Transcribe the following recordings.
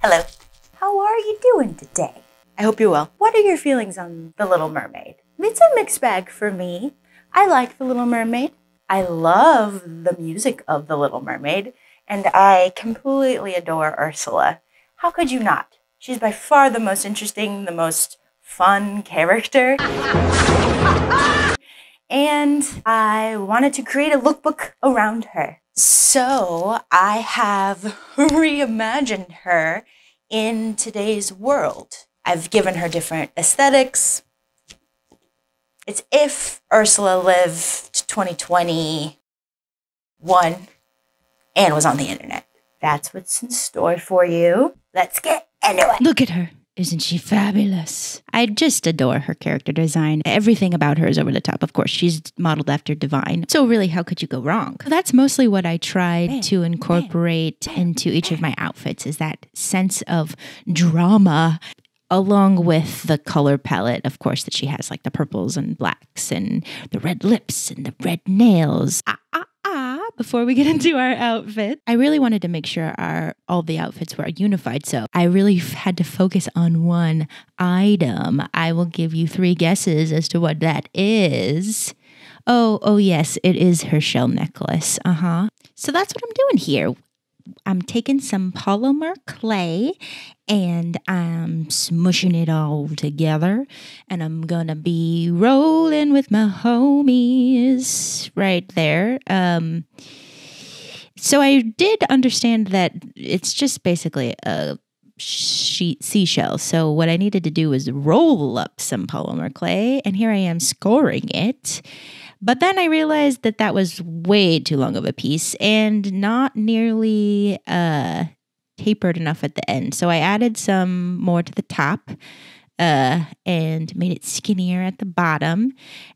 Hello. How are you doing today? I hope you're well. What are your feelings on The Little Mermaid? It's a mixed bag for me. I like The Little Mermaid. I love the music of The Little Mermaid. And I completely adore Ursula. How could you not? She's by far the most interesting, the most fun character. And I wanted to create a lookbook around her. So I have reimagined her in today's world. I've given her different aesthetics. It's if Ursula lived 2021 and was on the internet. That's what's in store for you. Let's get into it. Look at her. Isn't she fabulous? I just adore her character design. Everything about her is over the top. Of course, she's modeled after Divine. So really, how could you go wrong? That's mostly what I tried to incorporate into each of my outfits, is that sense of drama, along with the color palette, of course, that she has, like the purples and blacks and the red lips and the red nails. Before we get into our outfit, I really wanted to make sure all the outfits were unified. So I really had to focus on one item. I will give you 3 guesses as to what that is. Oh yes, it is her shell necklace. So that's what I'm doing here. I'm taking some polymer clay and I'm smushing it all together, and I'm gonna be rolling with my homies right there. So I did understand that it's just basically a seashell. So what I needed to do was roll up some polymer clay, and here I am scoring it. But then I realized that that was way too long of a piece and not nearly tapered enough at the end. So I added some more to the top and made it skinnier at the bottom.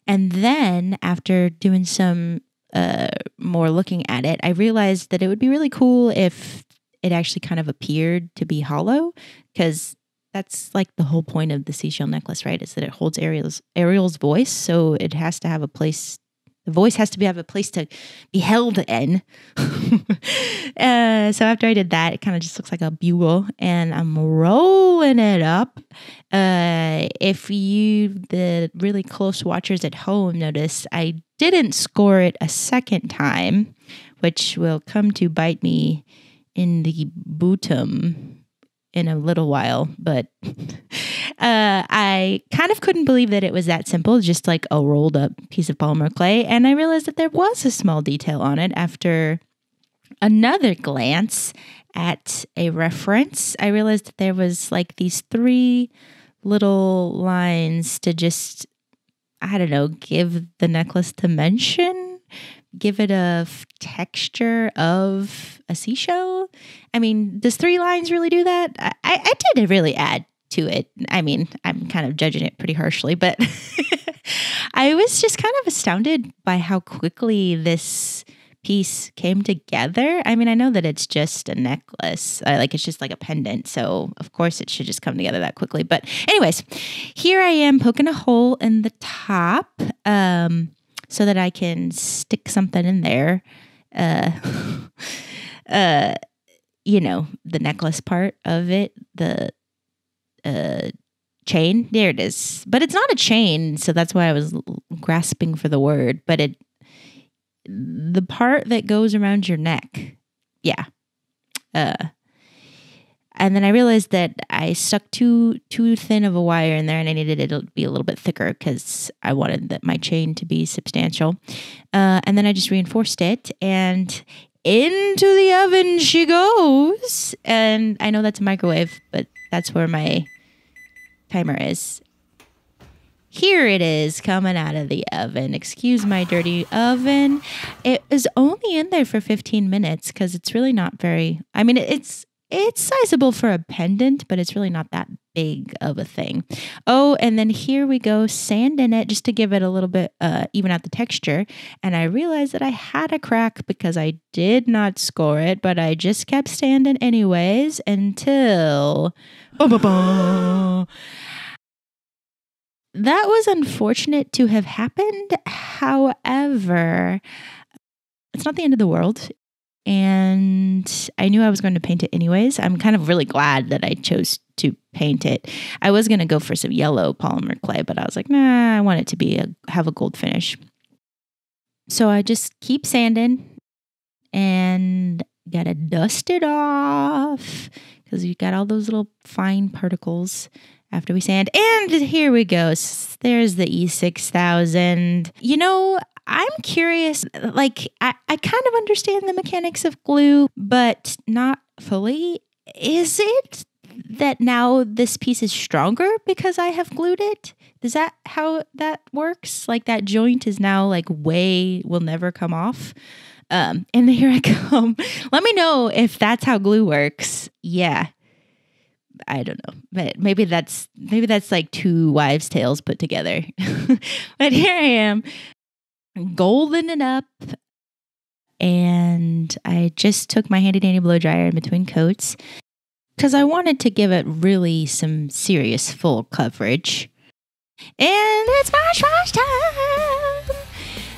And then after doing some more looking at it, I realized that it would be really cool if it actually kind of appeared to be hollow, because that's like the whole point of the seashell necklace, right? Is that it holds Ariel's voice, so it has to have a place. The voice has to have a place to be held in. So after I did that, it kind of just looks like a bugle, and I'm rolling it up. If you, the really close watchers at home, notice I didn't score it a second time, which will come to bite me in the bottom in a little while, but I kind of couldn't believe that it was that simple, just like a rolled up piece of polymer clay. And I realized that there was a small detail on it after another glance at a reference. I realized that there was like these 3 little lines to just, I don't know, give the necklace dimension, give it a texture of a seashell. I mean, does 3 lines really do that? I did really add to it. I mean, I'm kind of judging it pretty harshly, but I was just kind of astounded by how quickly this piece came together. I mean, I know that it's just a necklace, like it's just like a pendant, so of course it should just come together that quickly. But anyways, here I am poking a hole in the top so that I can stick something in there. You know, the necklace part of it, the chain. There it is. But it's not a chain, so that's why I was grasping for the word. But the part that goes around your neck. Yeah. And then I realized that I stuck too thin of a wire in there, and I needed it to be a little bit thicker because I wanted my chain to be substantial. And then I just reinforced it, and into the oven she goes. And I know that's a microwave, but that's where my timer is. Here it is coming out of the oven. Excuse my dirty oven. It is only in there for 15 minutes because it's really not very, I mean, it's sizable for a pendant, but it's really not that big of a thing. Oh, and then here we go, sanding it just to give it a little bit, even out the texture. And I realized that I had a crack because I did not score it, but I just kept sanding anyways until... That was unfortunate to have happened. However, it's not the end of the world. And I knew I was going to paint it anyways. I'm kind of really glad that I chose to paint it. I was going to go for some yellow polymer clay, but I was like, nah, I want it to have a gold finish. So I just keep sanding and gotta dust it off because you got all those little fine particles after we sand. And here we go. There's the E6000. You know, I'm curious, like, I kind of understand the mechanics of glue, but not fully. Is it that now this piece is stronger because I have glued it? Is that how that works? Like that joint is now like will never come off. And here I come. Let me know if that's how glue works. Yeah. I don't know. But maybe that's like two wives' tales put together. But here I am, golden it up. And I just took my handy dandy blow dryer in between coats because I wanted to give it really some serious full coverage. And it's wash time.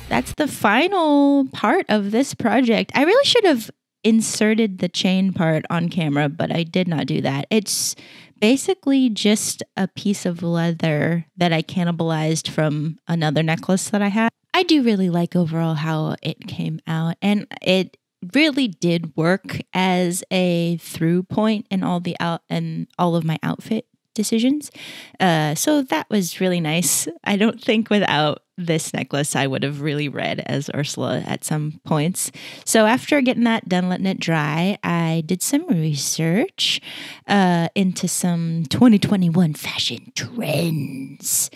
That's the final part of this project. I really should have inserted the chain part on camera, but I did not do that. It's basically just a piece of leather that I cannibalized from another necklace that I had. I do really like overall how it came out, and it really did work as a through point in all of my outfit decisions. So that was really nice. I don't think without this necklace I would have really read as Ursula at some points. So after getting that done, letting it dry, I did some research into some 2021 fashion trends.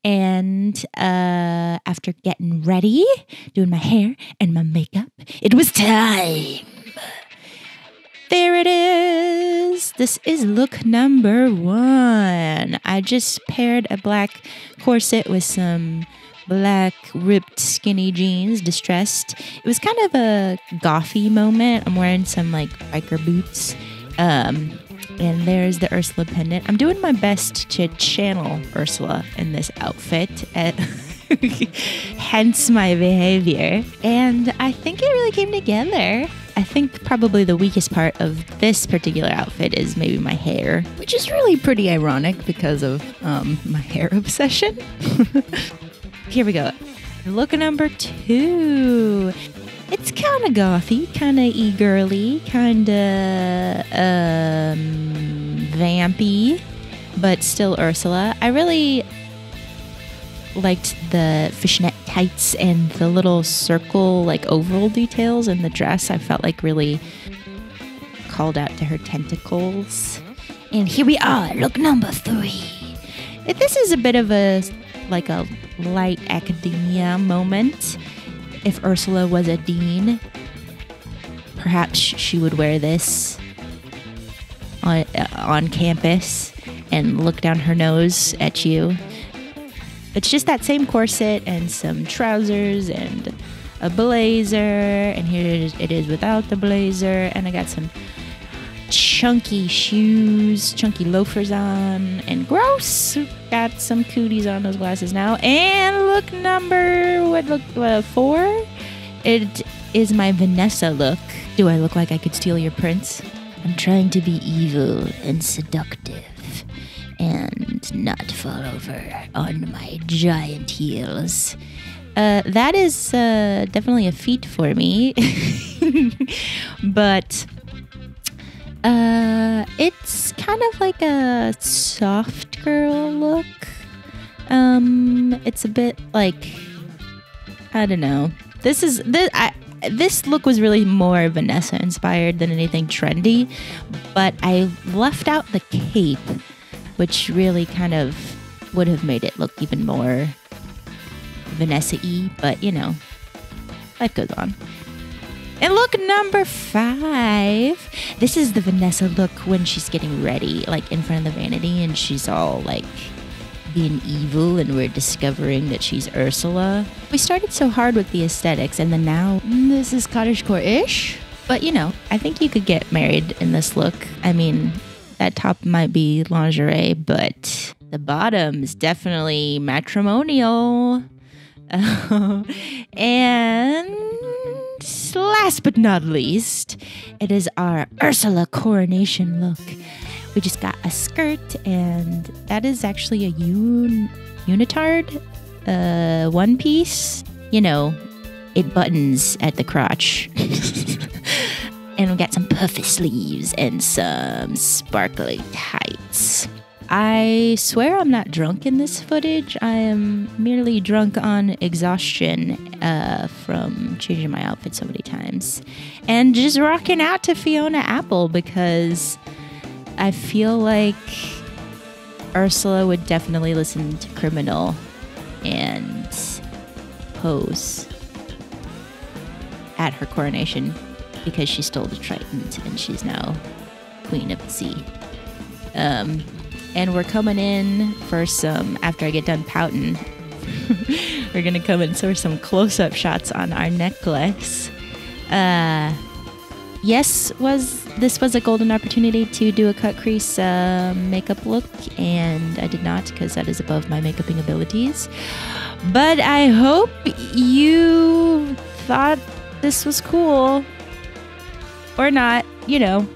And after getting ready, doing my hair and my makeup, it was time. There it is. This is look number 1. I just paired a black corset with some black ripped skinny jeans, distressed. It was kind of a gothy moment. I'm wearing some like biker boots. And there's the Ursula pendant. I'm doing my best to channel Ursula in this outfit. Hence my behavior. And I think it really came together. I think probably the weakest part of this particular outfit is maybe my hair, which is really pretty ironic because of my hair obsession. Here we go. Look number 2. It's kind of gothy, kind of e-girly, kind of vampy, but still Ursula. I really liked the fishnet tights and the little circle, like oval details in the dress. I felt like really called out to her tentacles. And here we are, look number 3. This is a bit of a light academia moment. If Ursula was a dean, perhaps she would wear this on campus and look down her nose at you. It's just that same corset and some trousers and a blazer. And here it is without the blazer. And I got some chunky shoes, chunky loafers on. And gross, got some cooties on those glasses now. And look number 4? It is my Vanessa look. Do I look like I could steal your prince? I'm trying to be evil and seductive and not fall over on my giant heels. That is definitely a feat for me. But it's kind of like a soft girl look. It's a bit like, I don't know. This look was really more Vanessa inspired than anything trendy, but I left out the cape, which really kind of would have made it look even more Vanessa-y, but you know, life goes on. And look number 5. This is the Vanessa look when she's getting ready, like in front of the vanity, and she's all like being evil, and we're discovering that she's Ursula. We started so hard with the aesthetics, and then now this is cottagecore-ish. But you know, I think you could get married in this look. I mean, that top might be lingerie, but the bottom's definitely matrimonial. And last but not least, it is our Ursula coronation look. We just got a skirt, and that is actually a unitard one piece. You know, it buttons at the crotch. And we got some puffy sleeves and some sparkly tights. I swear I'm not drunk in this footage. I am merely drunk on exhaustion from changing my outfit so many times. And just rocking out to Fiona Apple because I feel like Ursula would definitely listen to Criminal and pose at her coronation because she stole the trident and she's now queen of the sea. And we're coming in for some, after I get done pouting, we're going to come in for some close-up shots on our necklace. Yes, this was a golden opportunity to do a cut crease makeup look, and I did not because that is above my makeuping abilities. But I hope you thought this was cool. Or not, you know,